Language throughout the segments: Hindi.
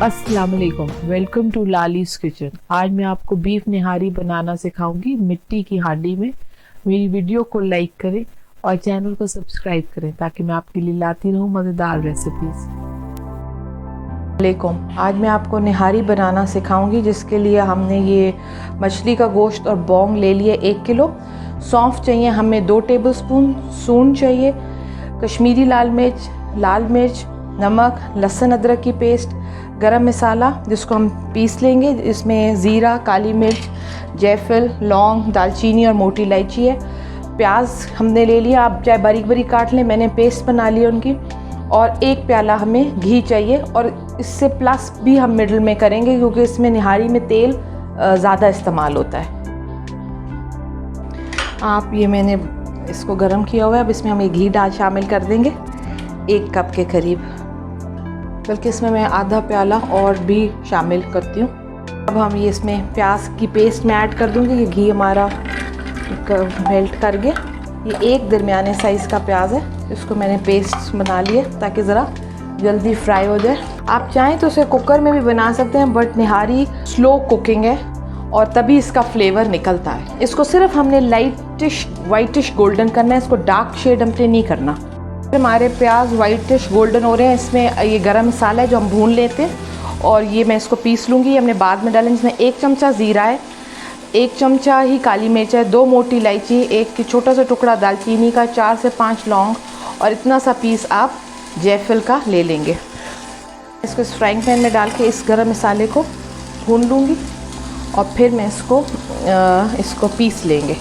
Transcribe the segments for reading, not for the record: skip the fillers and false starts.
अस्सलाम वालेकुम, वेलकम टू लालीज किचन। आज मैं आपको बीफ निहारी बनाना सिखाऊंगी मिट्टी की हांडी में। मेरी वीडियो को लाइक करें और चैनल को सब्सक्राइब करें ताकि मैं आपके लिए लाती रहूं मज़ेदार रेसिपीज। वालेकुम, आज मैं आपको निहारी बनाना सिखाऊंगी, जिसके लिए हमने ये मछली का गोश्त और बोंग ले लिए 1 किलो। सौंफ चाहिए हमें 2 टेबलस्पून, सूंड चाहिए, कश्मीरी लाल मिर्च, नमक, लहसुन अदरक की पेस्ट, गरम मसाला जिसको हम पीस लेंगे। इसमें ज़ीरा, काली मिर्च, जायफल, लौंग, दालचीनी और मोटी इलायची है। प्याज हमने ले लिया, आप चाहे बारीक बारीक काट लें, मैंने पेस्ट बना ली उनकी। और 1 प्याला हमें घी चाहिए, और इससे प्लस भी हम मिडल में करेंगे क्योंकि इसमें निहारी में तेल ज़्यादा इस्तेमाल होता है। ये मैंने इसको गरम किया हुआ है, अब इसमें हम ये घी शामिल कर देंगे 1 कप के करीब, बल्कि इसमें मैं आधा प्याला और भी शामिल करती हूँ। अब हम ये इसमें प्याज की पेस्ट में ऐड कर दूँगी। ये घी हमारा मेल्ट कर गया। ये एक दरमियाने साइज़ का प्याज है, इसको मैंने पेस्ट बना लिया ताकि ज़रा जल्दी फ्राई हो जाए। आप चाहें तो इसे कुकर में भी बना सकते हैं, बट निहारी स्लो कुकिंग है और तभी इसका फ्लेवर निकलता है। इसको सिर्फ हमने लाइटिश वाइटिश गोल्डन करना है, इसको डार्क शेड हमने नहीं करना। हमारे प्याज वाइटिश गोल्डन हो रहे हैं, इसमें ये गरम मसाला है जो हम भून लेते हैं, और ये मैं इसको पीस लूँगी। हमने बाद में डालेंगे। इसमें 1 चमचा ज़ीरा है, 1 चमचा ही काली मिर्च है, 2 मोटी इलायची, 1 छोटा सा टुकड़ा दालचीनी का, 4 से 5 लौंग, और इतना सा पीस आप जायफल का ले लेंगे। इसको इस फ्राइंग पैन में डाल के इस गरम मसाले को भून लूँगी, और फिर मैं इसको पीस लेंगे।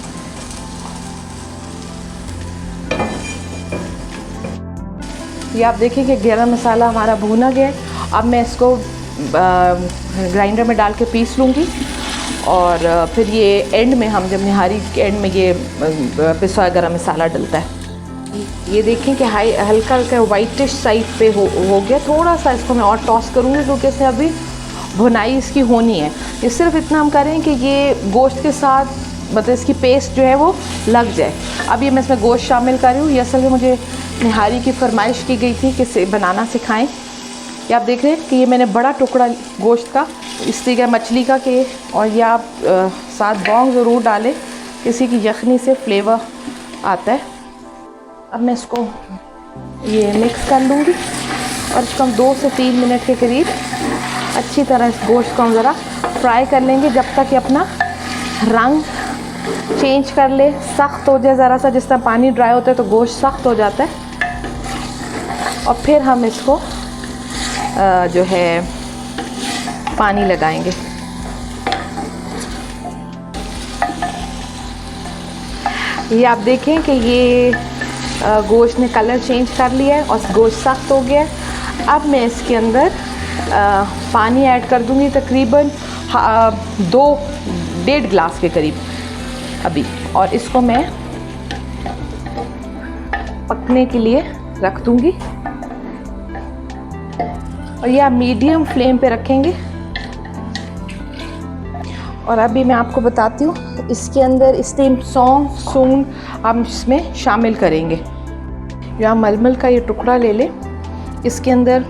ये आप देखिए कि गरम मसाला हमारा भुना गया है। अब मैं इसको ग्राइंडर में डाल के पीस लूँगी, और फिर ये एंड में हम जब निहारी के एंड में ये पिसा हुआ गरम मसाला डलता है। ये देखें कि हल्का हल्का वाइटिश साइड पे हो गया। थोड़ा सा इसको मैं और टॉस करूँगी क्योंकि इसमें अभी भुनाई इसकी होनी है। ये सिर्फ इतना हम करें कि ये गोश्त के साथ, मतलब इसकी पेस्ट जो है वो लग जाए। अब ये मैं इसमें गोश्त शामिल कर रही हूँ। ये असल में मुझे निहारी की फरमाइश की गई थी कि बनाना सिखाएं। ये आप देख रहे हैं कि ये मैंने बड़ा टुकड़ा गोश्त का इसलिए मछली का के, और ये आप साथ बोंग ज़रूर डालें, किसी की यखनी से फ्लेवर आता है। अब मैं इसको ये मिक्स कर लूँगी, और इसको हम 2 से 3 मिनट के करीब अच्छी तरह इस गोश्त को हम ज़रा फ्राई कर लेंगे, जब तक ये अपना रंग चेंज कर ले, सख्त हो जाए ज़रा सा। जिस तरह पानी ड्राई होता है तो गोश्त सख्त हो जाता है, और फिर हम इसको जो है पानी लगाएंगे। ये आप देखें कि ये गोश्त ने कलर चेंज कर लिया है और गोश्त सख्त हो गया है। अब मैं इसके अंदर पानी ऐड कर दूंगी, तकरीबन 2-1.5 गिलास के करीब अभी, और इसको मैं पकने के लिए रख दूंगी। और ये आप मीडियम फ्लेम पे रखेंगे। और अभी मैं आपको बताती हूँ, इसके अंदर इस टाइम सौंफ, सूंड हम इसमें शामिल करेंगे। या मलमल का ये टुकड़ा ले लें, इसके अंदर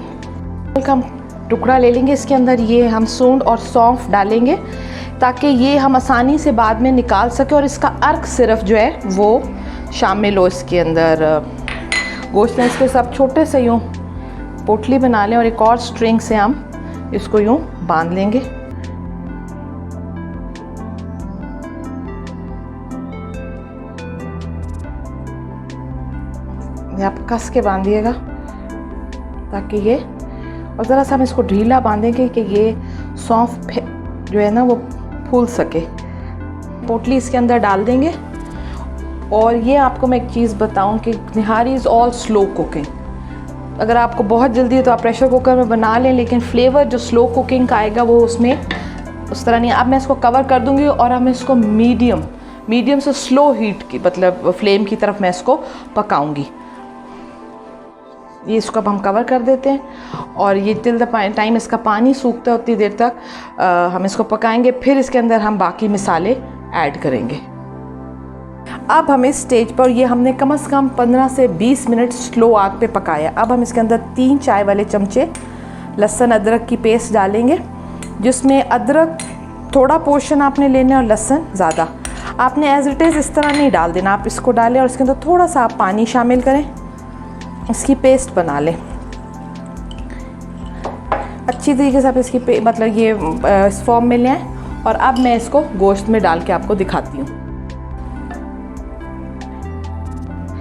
हम टुकड़ा ले लेंगे, इसके अंदर ये हम सूंड और सौंफ डालेंगे ताकि ये हम आसानी से बाद में निकाल सकें, और इसका अर्क सिर्फ जो है वो शामिल हो इसके अंदर। गोश्त में इसके सब छोटे से यूँ पोटली बना लें, और एक और स्ट्रिंग से हम इसको यूँ बांध लेंगे। आप कस के बांधिएगा ताकि ये, और ज़रा सा हम इसको ढीला बांधेंगे कि ये सौंफ जो है ना वो फूल सके। पोटली इसके अंदर डाल देंगे। और ये आपको मैं एक चीज़ बताऊं कि निहारी इज़ ऑल स्लो कुकिंग। अगर आपको बहुत जल्दी है तो आप प्रेशर कुकर में बना लें, लेकिन फ्लेवर जो स्लो कुकिंग का आएगा वो उसमें उस तरह नहीं। अब मैं इसको कवर कर दूंगी, और अब मैं इसको मीडियम से स्लो हीट की, मतलब फ्लेम की तरफ मैं इसको पकाऊंगी। ये इसको अब हम कवर कर देते हैं, और ये टिल द टाइम इसका पानी सूखता है उतनी देर तक हम इसको पकाएंगे। फिर इसके अंदर हम बाकी मसाले ऐड करेंगे। अब हम इस स्टेज पर, ये हमने कम से कम 15 से 20 मिनट स्लो आग पे पकाया। अब हम इसके अंदर 3 चाय वाले चमचे लहसुन अदरक की पेस्ट डालेंगे, जिसमें अदरक थोड़ा पोर्शन आपने लेना है और लहसुन ज़्यादा। आपने एज इट इज़ इस तरह नहीं डाल देना, आप इसको डालें और इसके अंदर थोड़ा सा आप पानी शामिल करें, इसकी पेस्ट बना लें अच्छी तरीके से। आप इसकी मतलब ये इस फॉर्म में ले आएँ। और अब मैं इसको गोश्त में डाल के आपको दिखाती हूँ।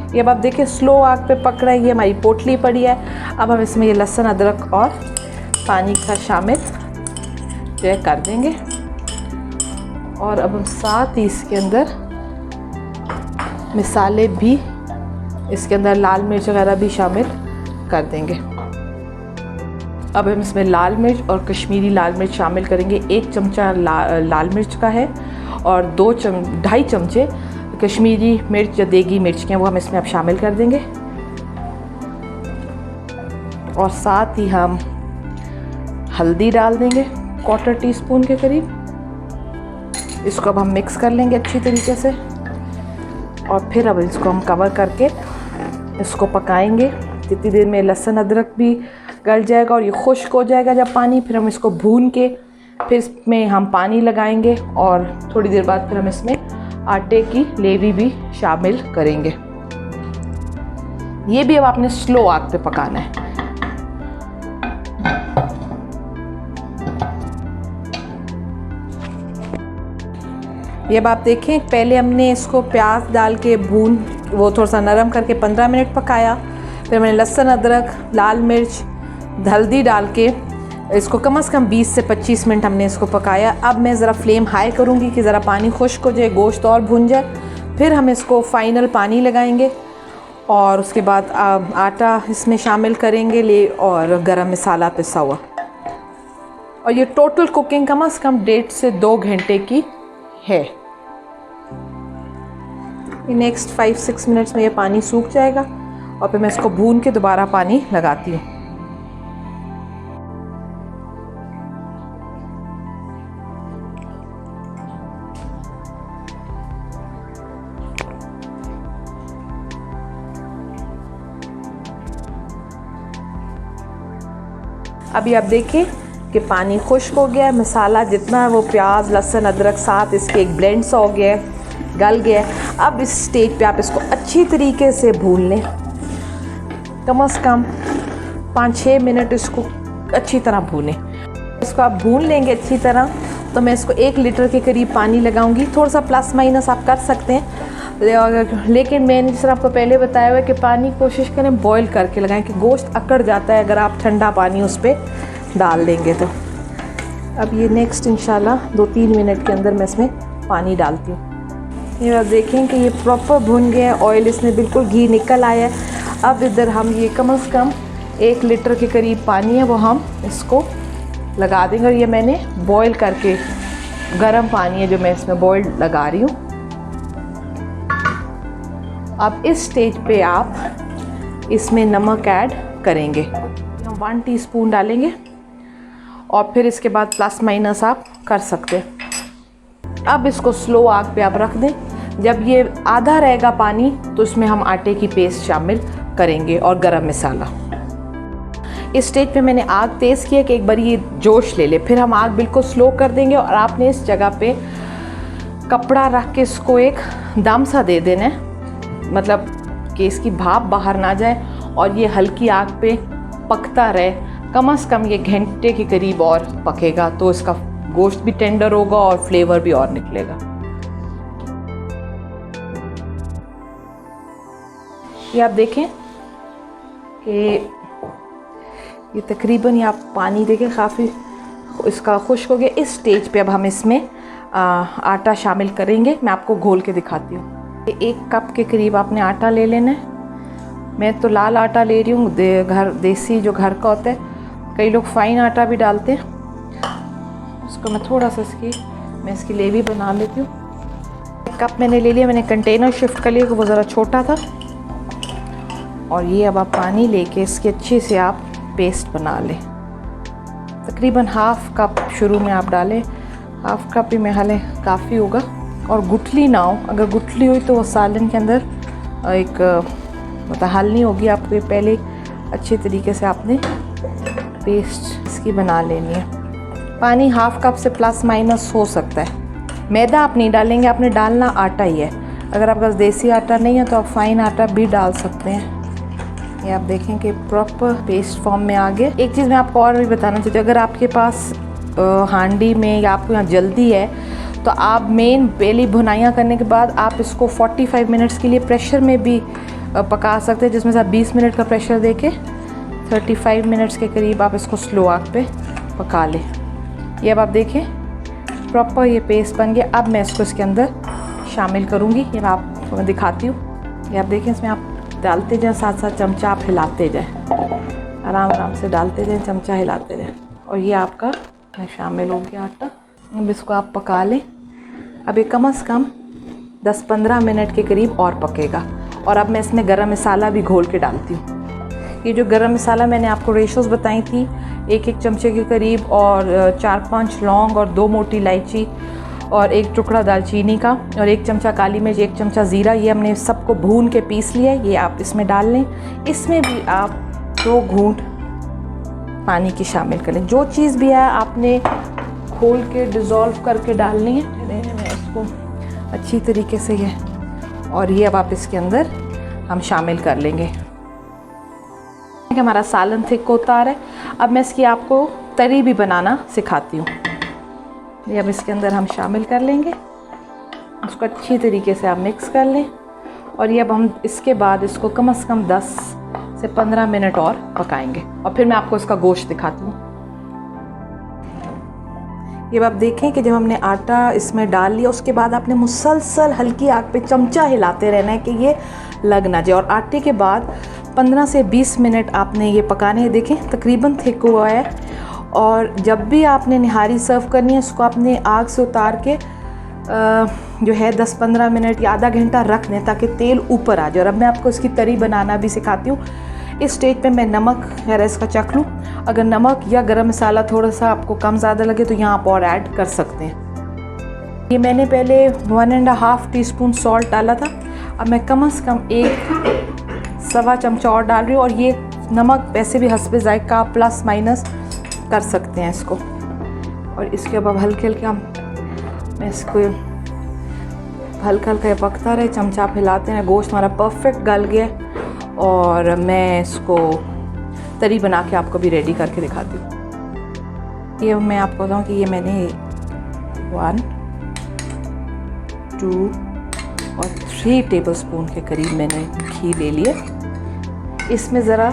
ये अब आप देखिए स्लो आग पे पक रहा है, ये हमारी पोटली पड़ी है। अब हम इसमें ये लहसुन अदरक और पानी के साथ शामिल जो है कर देंगे। और अब हम साथ ही इसके अंदर मसाले भी, इसके अंदर लाल मिर्च वगैरह भी शामिल कर देंगे। अब हम इसमें लाल मिर्च और कश्मीरी लाल मिर्च शामिल करेंगे। 1 चमचा लाल मिर्च का है और 2.5 चमचे कश्मीरी मिर्च या देगी मिर्च के हैं, वो हम इसमें अब शामिल कर देंगे। और साथ ही हम हल्दी डाल देंगे 1/4 टीस्पून के करीब। इसको अब हम मिक्स कर लेंगे अच्छी तरीके से और फिर अब इसको हम कवर करके इसको पकाएंगे। जितनी देर में लहसुन अदरक भी गल जाएगा और ये खुश्क हो जाएगा जब पानी, फिर हम इसको भून के फिर इसमें हम पानी लगाएंगे और थोड़ी देर बाद फिर हम इसमें आटे की लेवी भी शामिल करेंगे। ये भी अब आपने स्लो आग पे पकाना है। ये अब आप देखें, पहले हमने इसको प्याज डाल के वो थोड़ा सा नरम करके 15 मिनट पकाया। फिर मैंने लहसुन अदरक, लाल मिर्च, हल्दी डाल के इसको कम से कम 20 से 25 मिनट हमने इसको पकाया। अब मैं ज़रा फ्लेम हाई करूँगी कि ज़रा पानी खुश्क हो जाए, गोश्त और भुन जाए। फिर हम इसको फाइनल पानी लगाएंगे और उसके बाद आटा इसमें शामिल करेंगे और गरम मसाला पिसा हुआ। और ये टोटल कुकिंग कम से कम 1.5 से 2 घंटे की है। नेक्स्ट 5-6 मिनट्स में ये पानी सूख जाएगा और फिर मैं इसको भून के दोबारा पानी लगाती हूँ। अभी आप देखिए कि पानी खुश्क हो गया है, मसाला जितना है वो प्याज लहसुन अदरक साथ इसके एक ब्लेंड सा हो गया है, गल गया है। अब इस स्टेज पे आप इसको अच्छी तरीके से भून लें, कम से कम 5-6 मिनट इसको अच्छी तरह भूनें। इसको आप भून लेंगे अच्छी तरह तो मैं इसको 1 लीटर के करीब पानी लगाऊंगी। थोड़ा सा प्लस माइनस आप कर सकते हैं, लेकिन मैंने जिस तरह आपको पहले बताया हुआ है कि पानी कोशिश करें बॉईल करके लगाएं कि गोश्त अकड़ जाता है अगर आप ठंडा पानी उस पर डाल देंगे तो। अब ये नेक्स्ट इंशाल्लाह 2-3 मिनट के अंदर मैं इसमें पानी डालती हूँ। ये आप देखें कि ये प्रॉपर भुन गया है, ऑयल इसमें बिल्कुल घी निकल आया है। अब इधर हम ये कम से कम 1 लीटर के करीब पानी है वो हम इसको लगा देंगे। और ये मैंने बॉईल करके गर्म पानी है जो मैं इसमें बॉईल लगा रही हूँ। अब इस स्टेज पे आप इसमें नमक ऐड करेंगे, हम 1 टीस्पून डालेंगे और फिर इसके बाद प्लस माइनस आप कर सकते हैं। अब इसको स्लो आग पे आप रख दें। जब ये आधा रहेगा पानी तो इसमें हम आटे की पेस्ट शामिल करेंगे और गरम मसाला। इस स्टेज पे मैंने आग तेज़ किया कि एक बार ये जोश ले ले, फिर हम आग बिल्कुल स्लो कर देंगे और आपने इस जगह पे कपड़ा रख के इसको एक दम सा दे देना है, मतलब कि इसकी भाप बाहर ना जाए और ये हल्की आग पे पकता रहे। कम से कम ये घंटे के करीब और पकेगा तो इसका गोश्त भी टेंडर होगा और फ्लेवर भी और निकलेगा। ये आप देखें कि ये तकरीबन ये आप पानी देखें काफ़ी इसका खुश्क हो गया। इस स्टेज पे अब हम इसमें आटा शामिल करेंगे। मैं आपको घोल के दिखाती हूँ। 1 कप के करीब आपने आटा ले लेना है। मैं तो लाल आटा ले रही हूँ, देसी जो घर का होता है। कई लोग फाइन आटा भी डालते हैं। उसको मैं थोड़ा सा इसकी लेवी बना लेती हूँ। 1 कप मैंने ले लिया, मैंने कंटेनर शिफ्ट कर लिया वो ज़रा छोटा था। और ये अब आप पानी लेके इसकी अच्छे से आप पेस्ट बना लें। तकरीबन 1/2 कप शुरू में आप डालें, 1/2 कप ही में हालें काफ़ी होगा। और गुठली ना हो, अगर गुठली हुई तो वो सालन के अंदर एक मतलब हल नहीं होगी। आपको पहले अच्छे तरीके से आपने पेस्ट इसकी बना लेनी है। पानी हाफ कप से प्लस माइनस हो सकता है। मैदा आप नहीं डालेंगे, आपने डालना आटा ही है। अगर आपके पास देसी आटा नहीं है तो आप फाइन आटा भी डाल सकते हैं। ये आप देखें कि प्रॉपर पेस्ट फॉर्म में आ गया। एक चीज़ मैं आपको और भी बताना चाहती हूँ, अगर आपके पास हांडी में या आपको यहाँ जल्दी है तो आप मेन पहली भुनाइयाँ करने के बाद आप इसको 45 मिनट्स के लिए प्रेशर में भी पका सकते हैं, जिसमें से आप 20 मिनट का प्रेशर देके 35 मिनट्स के करीब आप इसको स्लो आग पे पका लें। ये अब आप देखें प्रॉपर ये पेस्ट बन गया। अब मैं इसको इसके अंदर शामिल करूँगी। ये मैं आपको मैं दिखाती हूँ। ये आप देखें, इसमें आप डालते जाएँ, साथ साथ चमचा आप हिलाते जाएँ, आराम आराम से डालते जाएँ, चमचा हिलाते जाएँ। और ये आपका शामिल हो गया आटा। अब इसको आप पका लें। अब ये कम से कम 10-15 मिनट के करीब और पकेगा। और अब मैं इसमें गरम मसाला भी घोल के डालती हूँ। ये जो गरम मसाला मैंने आपको रेशोज़ बताई थी, 1-1 चमचे के करीब, और 4-5 लौंग और 2 मोटी इलायची और 1 टुकड़ा दालचीनी का और 1 चमचा काली मिर्च, 1 चमचा ज़ीरा, ये हमने सबको भून के पीस लिया है। ये आप इसमें डाल लें। इसमें भी आप 2 घूंट पानी की शामिल कर लें। जो चीज़ भी है आपने खोल के डिज़ोल्व करके डालनी है। मैं इसको अच्छी तरीके से ये, और ये अब आप इसके अंदर हम शामिल कर लेंगे। हमारा सालन थिक होता आ रहा है। अब मैं इसकी आपको तरी भी बनाना सिखाती हूँ। ये अब इसके अंदर हम शामिल कर लेंगे। उसको अच्छी तरीके से आप मिक्स कर लें। और ये अब हम इसके बाद इसको कम से कम 10 से 15 मिनट और पकाएंगे। और फिर मैं आपको इसका गोश्त दिखाती हूँ। ये आप देखें कि जब हमने आटा इसमें डाल लिया, उसके बाद आपने मुसलसल हल्की आग पे चमचा हिलाते रहना है कि ये लग ना जाए। और आटे के बाद 15 से 20 मिनट आपने ये पकाने हैं। देखें तकरीबन थिक हुआ है। और जब भी आपने निहारी सर्व करनी है, इसको आपने आग से उतार के जो है 10-15 मिनट या आधा घंटा रख दें ताकि तेल ऊपर आ जाए। और अब मैं आपको इसकी तरी बनाना भी सिखाती हूँ। इस स्टेज पे मैं नमक या इसका चख लूँ। अगर नमक या गरम मसाला थोड़ा सा आपको कम ज़्यादा लगे तो यहाँ आप और ऐड कर सकते हैं। ये मैंने पहले 1.5 टीस्पून सॉल्ट डाला था। अब मैं कम से कम 1-1.25 चमचा और डाल रही हूँ। और ये नमक वैसे भी हस्बे ज़ायका प्लस माइनस कर सकते हैं इसको। और इसके बाद हल्के हल्के मैं इसको हल्का हल्का पकता रहे, चमचा फैलाते हैं। गोश्त हमारा परफेक्ट गल गया। और मैं इसको तरी बना के आपको भी रेडी करके दिखाती हूँ। ये मैं आपको बताऊँ कि ये मैंने 1, 2 और 3 टेबलस्पून के करीब मैंने घी ले लिया। इसमें ज़रा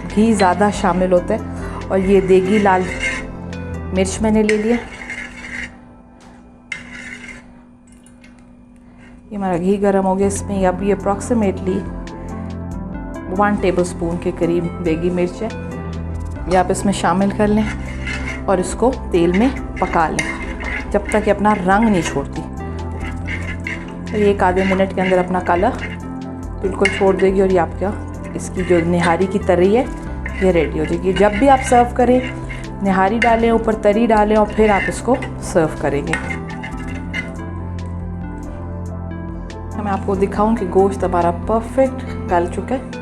घी ज़्यादा शामिल होता है। और ये देगी लाल मिर्च मैंने ले लिया। ये हमारा घी गर्म हो गया। इसमें अब ये अप्रॉक्सीमेटली 1 टेबलस्पून के करीब देगी मिर्च है, ये आप इसमें शामिल कर लें। और इसको तेल में पका लें जब तक ये अपना रंग नहीं छोड़ती। और ये 1 आधे मिनट के अंदर अपना कलर बिल्कुल छोड़ देगी। और ये आपका इसकी जो निहारी की तरी है ये रेडी हो जाएगी। जब भी आप सर्व करें, निहारी डालें, ऊपर तरी डालें और फिर आप इसको सर्व करेंगे। मैं आपको दिखाऊं कि गोश्त हमारा परफेक्ट गल चुका है।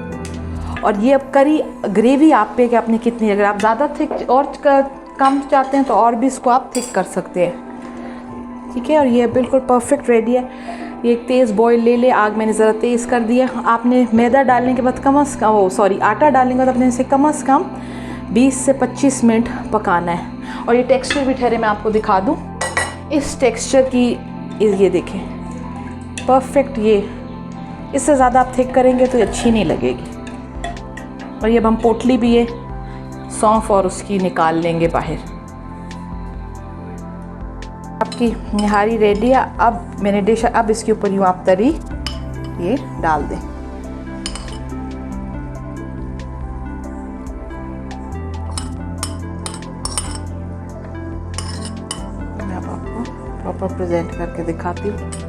और ये अब करी ग्रेवी आप पे कि आपने कितनी, अगर आप ज़्यादा थिक और कम चाहते हैं तो और भी इसको आप थिक कर सकते हैं। ठीक है। और ये बिल्कुल परफेक्ट रेडी है। ये एक तेज़ बॉईल ले ले, आग मैंने ज़रा तेज़ कर दिया। आपने मैदा डालने के बाद आटा डालने के बाद अपने इसे कम से कम 20 से 25 मिनट पकाना है। और ये टेक्सचर भी ठहरे मैं आपको दिखा दूँ। इस टेक्सचर की ये देखें परफेक्ट। ये इससे ज़्यादा आप थिक करेंगे तो अच्छी नहीं लगेगी। और ये अब हम पोटली भी ये सौंफ और उसकी निकाल लेंगे बाहर। आपकी निहारी रेडी है। अब मैंने डिश, अब इसके ऊपर यूँ आप तरी ये डाल दें। मैं अब आपको प्रॉपर प्रेजेंट करके दिखाती हूँ।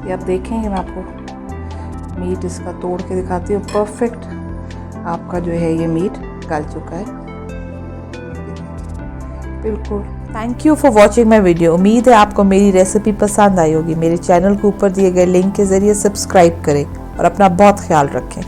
ये आप देखेंगे, मैं आपको मीट इसका तोड़ के दिखाती हूँ। परफेक्ट आपका जो है ये मीट गल चुका है बिल्कुल। Thank you for watching my video. उम्मीद है आपको मेरी रेसिपी पसंद आई होगी। मेरे चैनल को ऊपर दिए गए लिंक के ज़रिए सब्सक्राइब करें और अपना बहुत ख्याल रखें।